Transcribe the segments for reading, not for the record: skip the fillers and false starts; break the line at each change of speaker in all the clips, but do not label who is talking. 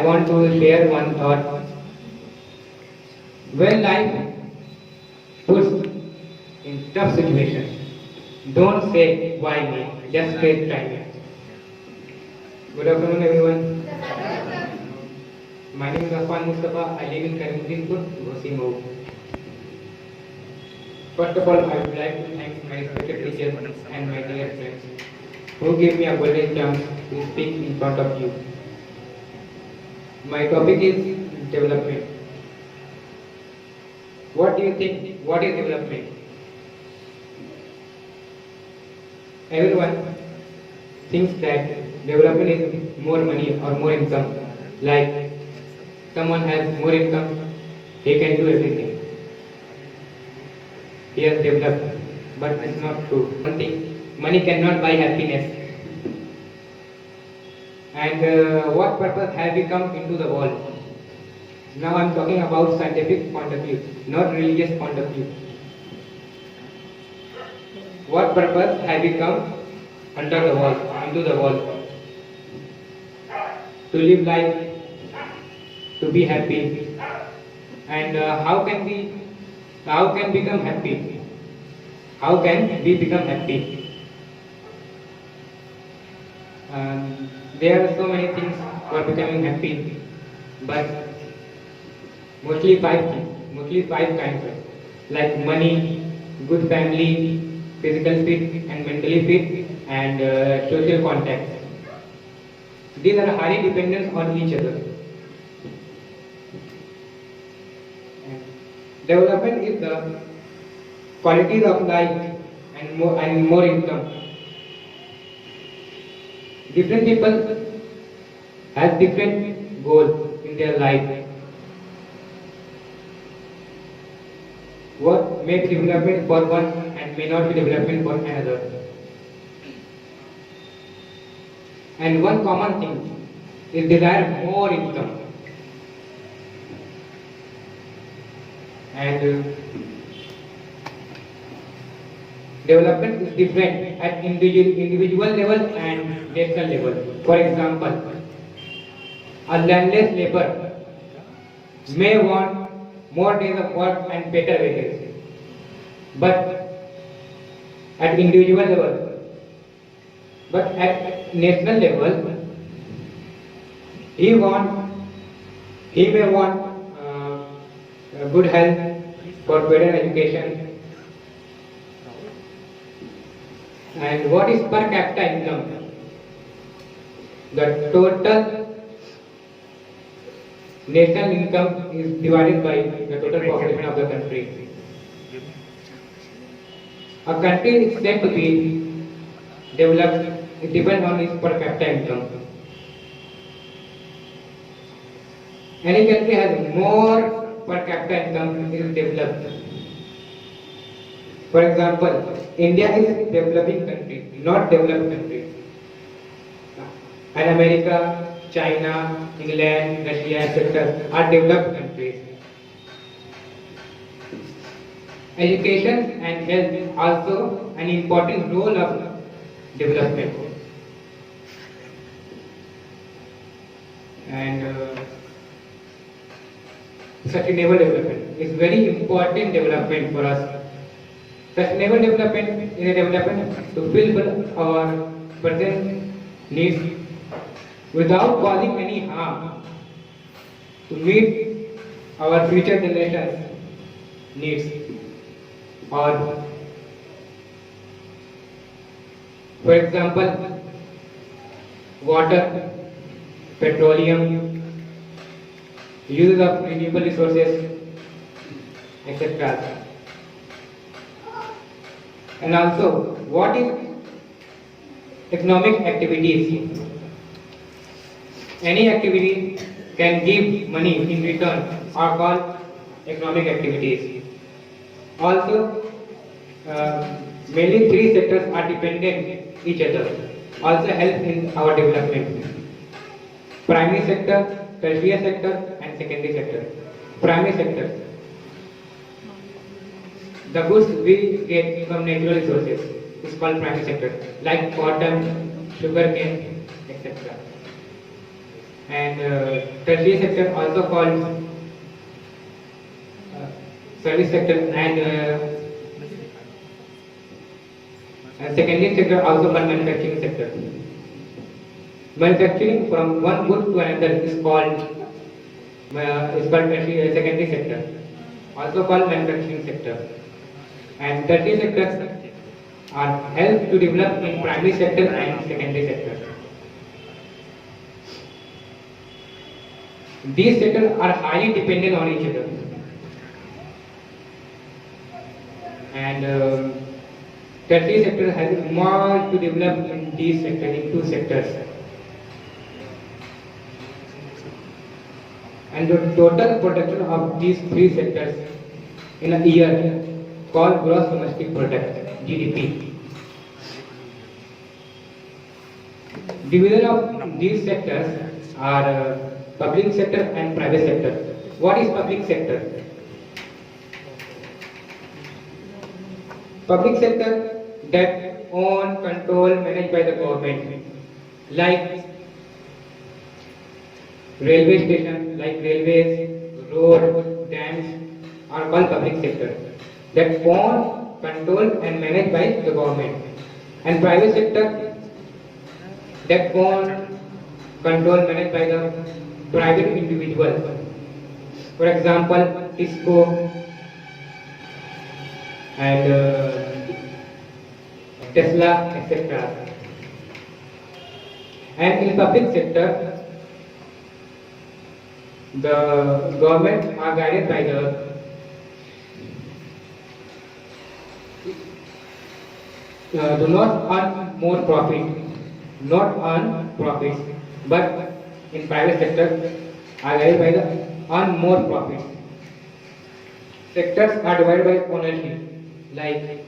I want to share one thought. When life puts in tough situations, don't say why me, just say try me. Good afternoon, everyone. My name is Afan Mustafa. I live in Karimuddinpur, Gosimau. First of all, I would like to thank my respected teachers and my dear friends who gave me a golden chance to speak in front of you. My topic is development. What do you think? What is development? Everyone thinks that development is more money or more income. Like someone has more income, he can do everything. He has developed, but it's not true. One thing, money cannot buy happiness. And what purpose have we come into the world? Now I'm talking about scientific point of view, not religious point of view. What purpose have we come under the world, into the world? To live life, to be happy. And how can become happy? How can we become happy? There are so many things for becoming happy, but mostly five kinds, like money, good family, physical fit and mentally fit, and social contacts. These are highly dependent on each other. Development is the qualities of life and more income. Different people have different goals in their life. What may be development for one and may not be development for another. And one common thing is desire more income. And development is different at individual level and national level. For example, a landless labor may want more days of work and better wages, but at individual level, but at national level, he may want good health, for better education. And what is per capita income? The total national income is divided by the total population of the country. A country is said to be developed, it depends on its per capita income. Any country has more per capita income is developed. For example, India is a developing country, not developed country. And America, China, England, Russia, etc. are developed countries. Education and health also an important role of development. And sustainable development is very important development for us. Sustainable development is a development to fulfill our present needs without causing any harm, to meet our future generations' needs. Or, for example, water, petroleum, use of renewable resources, etc. And also, what is economic activities? Any activity can give money in return are called economic activities. Also, mainly three sectors are dependent each other, also help in our development. Primary sector, tertiary sector and secondary sector. Primary sector, the goods we get from natural resources is called primary sector, like cotton, sugarcane, etc. And tertiary sector also called service sector, and secondary sector also called manufacturing sector. Manufacturing from one good to another is called secondary sector, also called manufacturing sector. And tertiary sectors are helped to develop in primary sector and secondary sector. These sectors are highly dependent on each other, and tertiary sector has more to develop in these sectors, in two sectors. And the total production of these three sectors in a year called gross domestic product, GDP. Division of these sectors are public sector and private sector. What is public sector? Public sector that own, control, managed by the government, like railway station, like railways, road, dams are called public sector that own, control and managed by the government. And private sector that own, control, managed by the private individual. For example, Tisco and Tesla, etc. And in public sector, the government are guided by the do not earn more profit, not earn profits, but in private sector are guided by the earn more profits. Sectors are divided by ownership, like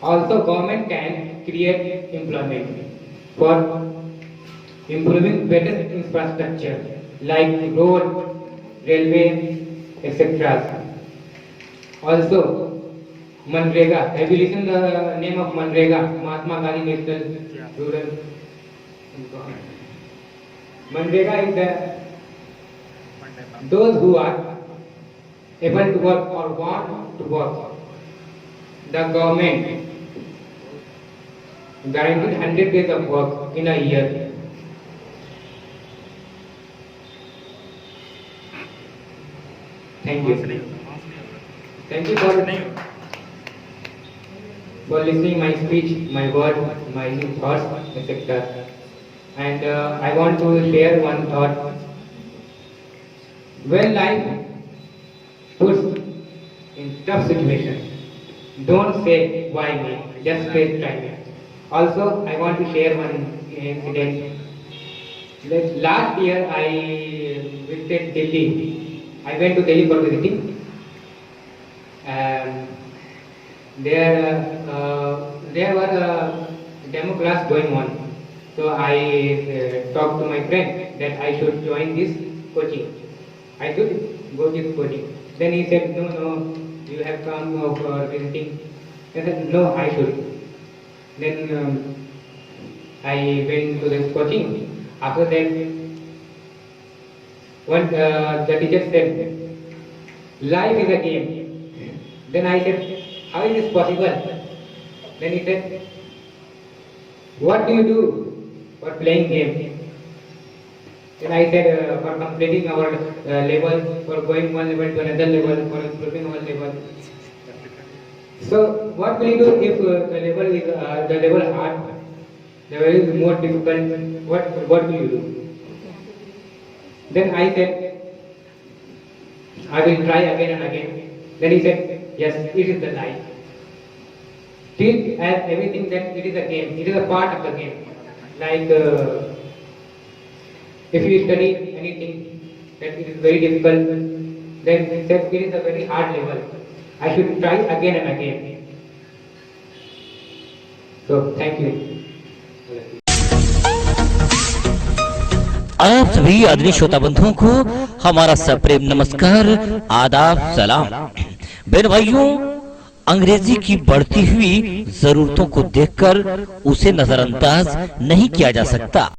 also government can create employment for improving better infrastructure like road, railway, etc. Also, Manrega. Have you listened the name of Manrega? Mahatma Gandhi National Rural Employment. Manrega is those who are able to work or want to work. The government guaranteed 100 days of work in a year. Thank you. Thank you for listening my speech, my word, my thoughts, etc. And I want to share one thought. When life puts in tough situations, don't say why me, just say try me. Also, I want to share one incident. Last year I visited Delhi. I went to Delhi for visiting. There were a demo class going on. So I talked to my friend that I should join this coaching. I should go to this coaching. Then he said, no, you have come for visiting. I said, no, I should. Then I went to this coaching. After that, the teacher said, life is a game. Then I said, how is this possible? Then he said, what do you do for playing game? Then I said, for completing our level, for going one level to another level, for improving our level. So what will you do if the level is hard, the level is more difficult? What will you do? Then I said, I will try again and again. Then he said, yes, it is the life. Treat as everything that it is a game. It is a part of the game. Like if you study anything that it is very difficult, then he said it is a very hard level. I should try again and again. So thank you.
आप सभी आदरणीय श्रोता बंधुओं को हमारा सप्रेम नमस्कार, आदाब, सलाम। बहन भाइयों, अंग्रेजी की बढ़ती हुई जरूरतों को देखकर उसे नजरअंदाज नहीं किया जा सकता।